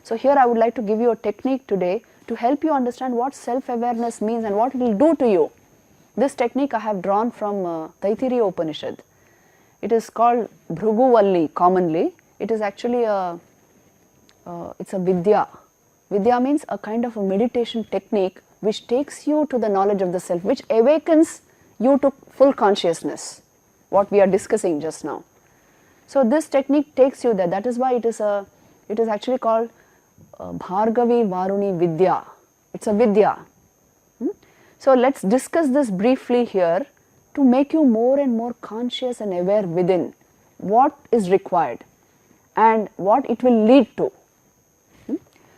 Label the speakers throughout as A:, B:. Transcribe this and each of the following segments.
A: So here I would like to give you a technique today to help you understand what self-awareness means and what it will do to you. This technique I have drawn from Taittiriya Upanishad. It is called Bhruguvalli commonly. It is actually it's a vidya. Vidya means a kind of a meditation technique which takes you to the knowledge of the self, which awakens you to full consciousness, what we are discussing just now. So this technique takes you there. That is why it is actually called Bhargavi Varuni Vidya. It's a vidya. So let's discuss this briefly here to make you more and more conscious and aware within what is required and what it will lead to.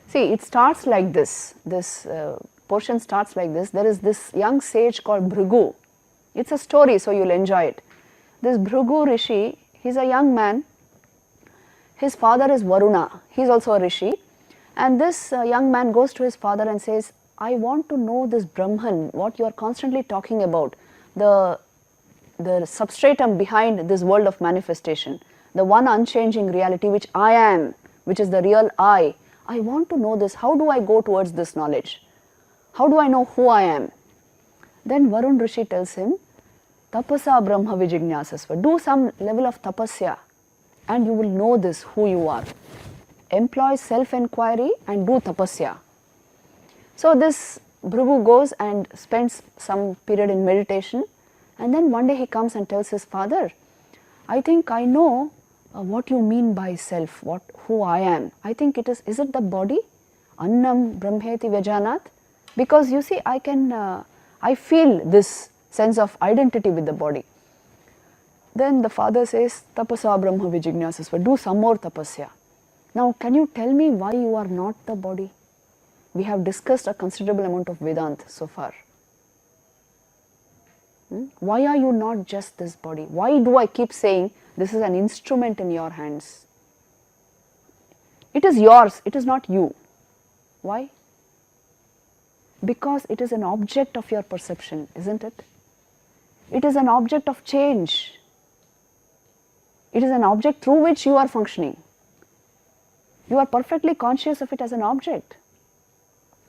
A: See, it starts like this. This portion starts like this. There is this young sage called Bhrigu. It's a story, so you'll enjoy it. This Bhrigu Rishi, he's a young man. His father is Varuna. He's also a Rishi. And this young man goes to his father and says, I want to know this Brahman, what you are constantly talking about, the substratum behind this world of manifestation, the one unchanging reality which I am, which is the real I. I want to know this. How do I go towards this knowledge? How do I know who I am? Then Varun Rishi tells him, Tapasa Brahma Vijignyasasva. Do some level of tapasya and you will know this, who you are. Employ self-enquiry and do tapasya. So this Bhrigu goes and spends some period in meditation, and then one day he comes and tells his father, I think I know what you mean by self, who I am. I think is it the body? Annam Brahmeti Vyajanat? Because you see, I feel this sense of identity with the body. Then the father says, Tapasa Brahma Vijignyasasva, do some more tapasya. Now can you tell me why you are not the body? We have discussed a considerable amount of Vedanta so far. Why are you not just this body? Why do I keep saying this is an instrument in your hands? It is yours, it is not you. Why? Because it is an object of your perception, isn't it? It is an object of change. It is an object through which you are functioning. You are perfectly conscious of it as an object.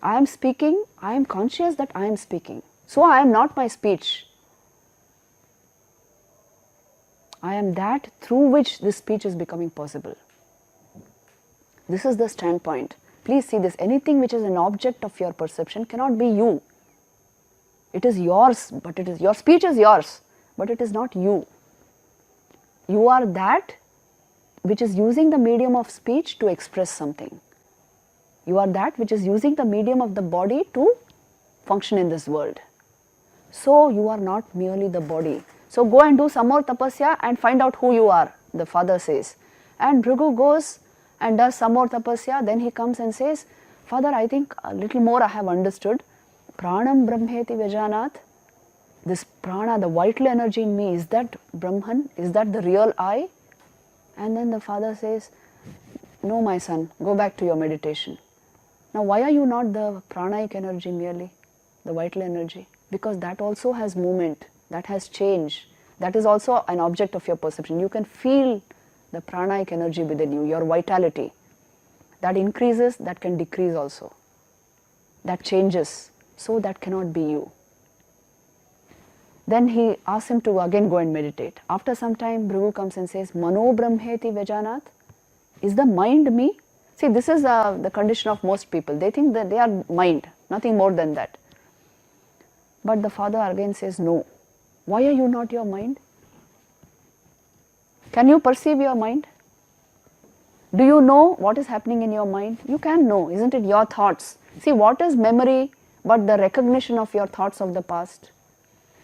A: I am speaking, I am conscious that I am speaking. So I am not my speech. I am that through which this speech is becoming possible. This is the standpoint. Please see this. Anything which is an object of your perception cannot be you. It is yours, but your speech is yours, but it is not you. You are that which is using the medium of speech to express something. You are that which is using the medium of the body to function in this world. So you are not merely the body. So go and do some more tapasya and find out who you are, the father says. And Bhrigu goes and does some more tapasya. Then he comes and says, Father, I think a little more I have understood. Pranam Brahmeti Vyajanat. This prana, the vital energy in me, is that Brahman? Is that the real I? And then the father says, no, my son, go back to your meditation. Now, why are you not the pranic energy merely, the vital energy? Because that also has movement, that has change. That is also an object of your perception. You can feel the pranic energy within you, your vitality. That increases, that can decrease also. That changes, so that cannot be you. Then he asks him to again go and meditate. After some time, Bhrigu comes and says, Mano Brahmeti Vyajanat. Is the mind me? See, this is the condition of most people. They think that they are mind, nothing more than that. But the father again says, no. Why are you not your mind? Can you perceive your mind? Do you know what is happening in your mind? You can know, isn't it? Your thoughts. See, what is memory but the recognition of your thoughts of the past?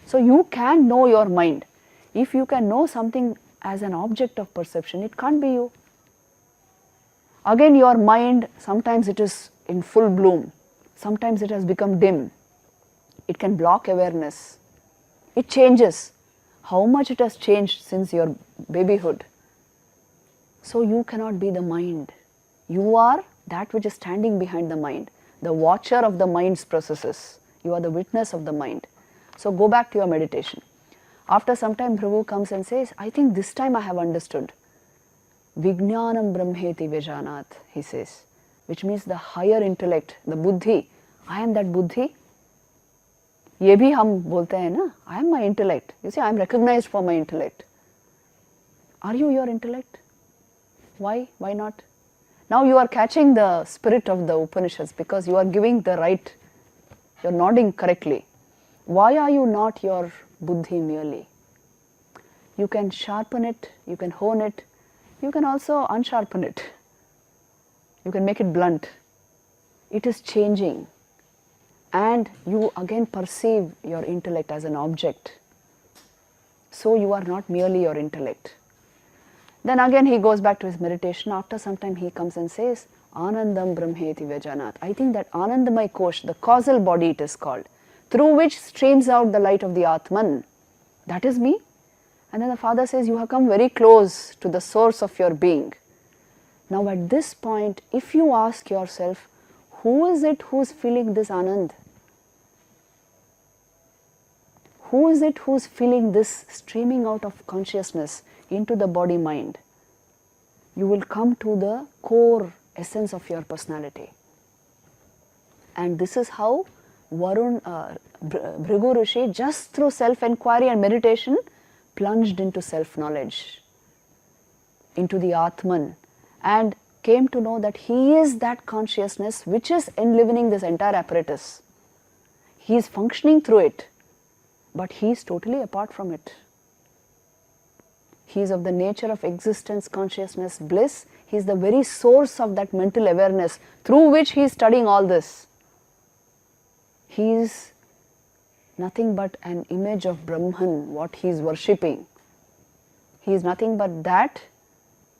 A: So you can know your mind. If you can know something as an object of perception, it can't be you. Again, your mind, sometimes it is in full bloom. Sometimes it has become dim. It can block awareness. It changes. How much it has changed since your babyhood. So you cannot be the mind. You are that which is standing behind the mind, the watcher of the mind's processes. You are the witness of the mind. So go back to your meditation. After some time, Bhrigu comes and says, I think this time I have understood. Vijnanam Brahmeti Vyajanat, he says. which means the higher intellect, the buddhi. I am that buddhi. ये भी हम बोलते हैं ना, I am my intellect. You see, I am recognized for my intellect. Are you your intellect? Why? Why not? Now you are catching the spirit of the Upanishads because you are giving the right, you are nodding correctly. Why are you not your buddhi merely? You can sharpen it, you can hone it, you can also unsharpen it. You can make it blunt. It is changing. And you again perceive your intellect as an object. So you are not merely your intellect. Then again he goes back to his meditation. After some time he comes and says, Anandam Brahmeti Vyajanat. I think that Anandamay Kosh, the causal body it is called, through which streams out the light of the Atman. That is me. And then the father says, you have come very close to the source of your being. Now at this point, if you ask yourself, who is it who is feeling this Anand? Who is it who is feeling this streaming out of consciousness into the body mind? You will come to the core essence of your personality. And this is how Bhrigu Rishi, just through self-inquiry and meditation, plunged into self-knowledge, into the Atman, and came to know that he is that consciousness which is enlivening this entire apparatus. He is functioning through it, but he is totally apart from it. He is of the nature of existence, consciousness, bliss. He is the very source of that mental awareness through which he is studying all this. He is nothing but an image of Brahman, what he is worshipping. He is nothing but that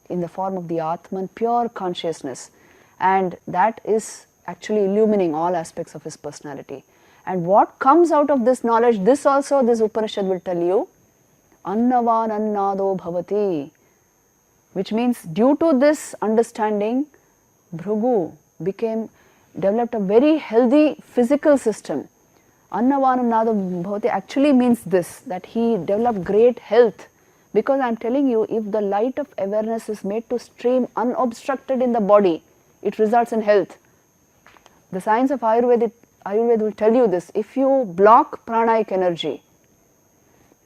A: in the form of the Atman, pure consciousness, and that is actually illumining all aspects of his personality. And what comes out of this knowledge, this also this Upanishad will tell you, Annavan Annado Bhavati, which means due to this understanding, Bhrigu developed a very healthy physical system. Annavan Annado Bhavati actually means this, that he developed great health. Because I am telling you, if the light of awareness is made to stream unobstructed in the body, it results in health. The science of Ayurveda will tell you this. If you block pranic energy,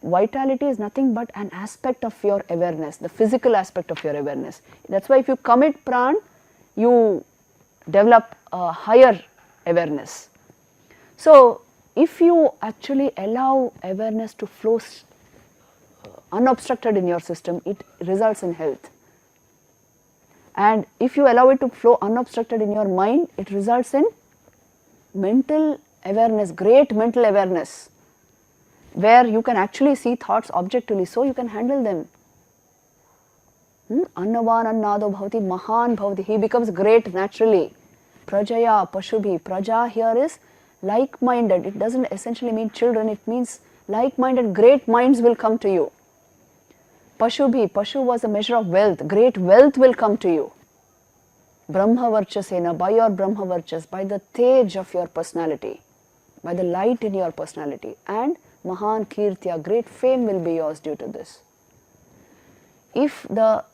A: vitality is nothing but an aspect of your awareness, the physical aspect of your awareness. That's why if you commit pran, you develop a higher awareness. So, if you actually allow awareness to flow unobstructed in your system, it results in health. And if you allow it to flow unobstructed in your mind, it results in mental awareness, great mental awareness, where you can actually see thoughts objectively, so you can handle them. Annavan Annado Bhavati, Mahan Bhavati, he becomes great naturally. Prajaya, Pashubhi, Praja here is like-minded. It doesn't essentially mean children, it means like-minded, great minds will come to you. Pashubhi, Pashu was a measure of wealth, great wealth will come to you. Brahma Varchasena, by your Brahma Varchas, by the tej of your personality, by the light in your personality, and Mahan Kirtya, great fame will be yours due to this. If the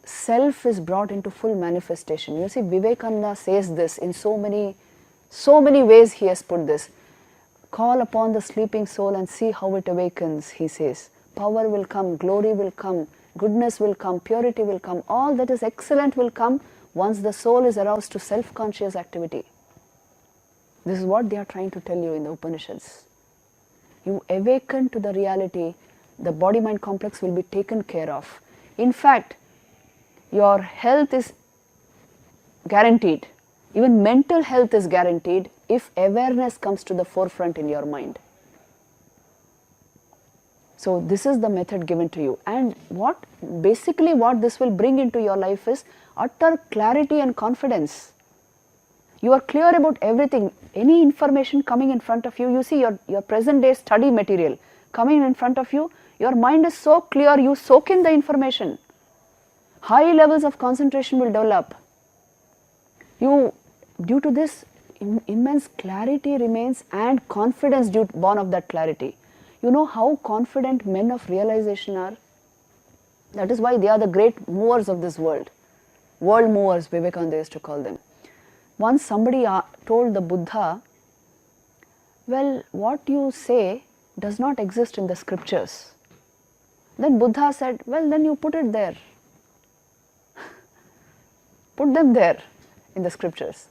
A: self is brought into full manifestation, you see Vivekananda says this in so many ways he has put this. Call upon the sleeping soul and see how it awakens, he says. Power will come, glory will come, goodness will come, purity will come, all that is excellent will come once the soul is aroused to self-conscious activity. This is what they are trying to tell you in the Upanishads. You awaken to the reality, the body-mind complex will be taken care of. In fact, your health is guaranteed. Even mental health is guaranteed if awareness comes to the forefront in your mind. So this is the method given to you, and what this will bring into your life is utter clarity and confidence. You are clear about everything. Any information coming in front of you, you see your present day study material coming in front of you, your mind is so clear, you soak in the information. High levels of concentration will develop. Due to this, immense clarity remains and confidence born of that clarity. You know how confident men of realization are? That is why they are the great movers of this world. world movers, Vivekananda used to call them. Once somebody told the Buddha, well, what you say does not exist in the scriptures. Then Buddha said, well, then you put it there. Put them there in the scriptures.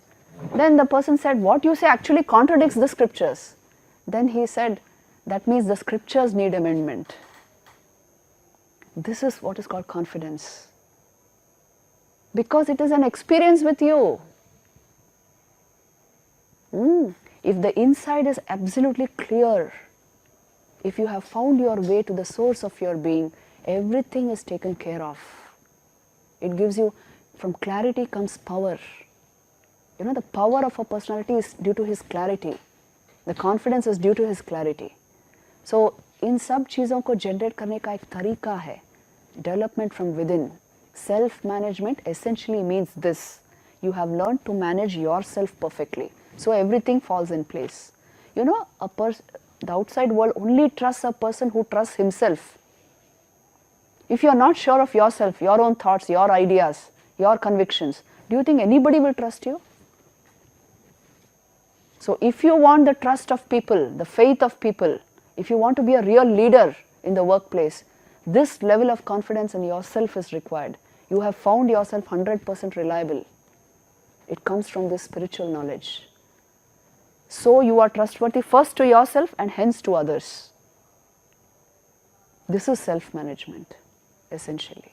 A: Then the person said, what you say actually contradicts the scriptures. Then he said, that means the scriptures need amendment. This is what is called confidence. Because it is an experience with you. If the inside is absolutely clear, if you have found your way to the source of your being, everything is taken care of. It gives you, from clarity comes power. You know, the power of a personality is due to his clarity. The confidence is due to his clarity. So, इन सब चीज़ों को generate करने का एक तरीका है, development from within. Self-management essentially means this. You have learned to manage yourself perfectly. So everything falls in place. You know, the outside world only trusts a person who trusts himself. If you are not sure of yourself, your own thoughts, your ideas, your convictions, do you think anybody will trust you? So if you want the trust of people, the faith of people, if you want to be a real leader in the workplace, this level of confidence in yourself is required. You have found yourself 100% reliable. It comes from this spiritual knowledge. So you are trustworthy first to yourself and hence to others. This is self-management, essentially.